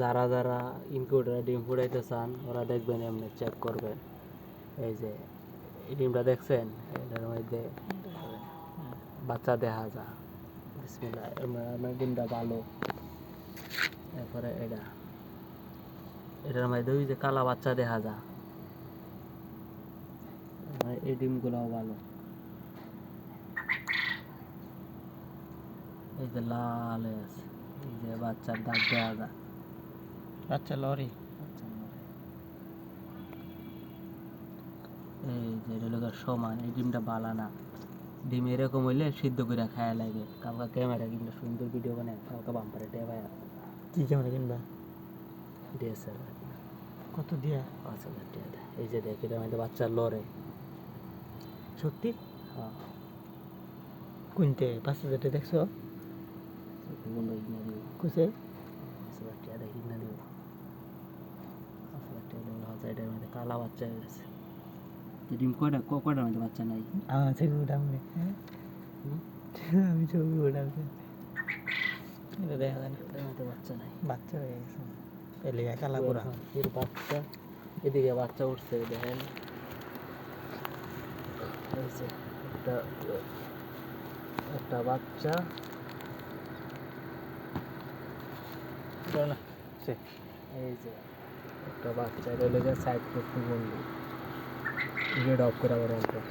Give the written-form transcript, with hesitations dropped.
যারা যারা ইনকিউবেটরে ডিম ফুটাইতে চান ওরা দেখবেন এমনি চেক করবেন। এই যে এই ডিমটা দেখছেন, এটার মধ্যে বাচ্চা দেখা যায়। বিসমিল্লাহ, আমার ডিমটা ভালো। এরপরে এটার মধ্যে ওই যে কালা বাচ্চা দেখা যায়, এই ডিমগুলোও ভালো। এই যে লাল আছে, এই যে বাচ্চার দাগ দেখা যায়, বাচ্চা লরি। এই যে এটা লোকের সমান। এই ডিমটা ভালো না, ডিম এরকম হইলে সিদ্ধ করে খাওয়া লাগে। কালকে ক্যামেরা কিনলে সুন্দর ভিডিও বানায়, কালকে বাম্পারে টেবায় কি ক্যামেরা কিনবা? ডিএসএলআর কত দিয়া? 5,000 টাকা দেয়। এই যে দেখ, এটার মধ্যে বাচ্চা লড়ে। সত্যি? হ্যাঁ, কোনতে 5,000 টাকা দেখছো? বন্ধু কিনে দিব। কইছে 5,000 টাকা দেয় কিনে দিব। 5,000 টাকা দিলে হচ্ছে। এটার মধ্যে কালা বাচ্চা হয়ে গেছে। ডিম কয়টার মধ্যে বাচ্চা নাই? আমার ছবি উঠাবো। আমি ছবি উঠাবো। এটা দেখা যায় না, এটার মধ্যে বাচ্চা নাই, বাচ্চা হয়ে গেছে। এলে কালা পুরা এর বাচ্চা। এদিকে বাচ্চা উঠছে, দেখেন। এই যে একটা বাচ্চা। এই যে একটা বাচ্চা, এটা লেগে সাইড করতে বললো। ভিডিওটা অফ করে আবার অন কর।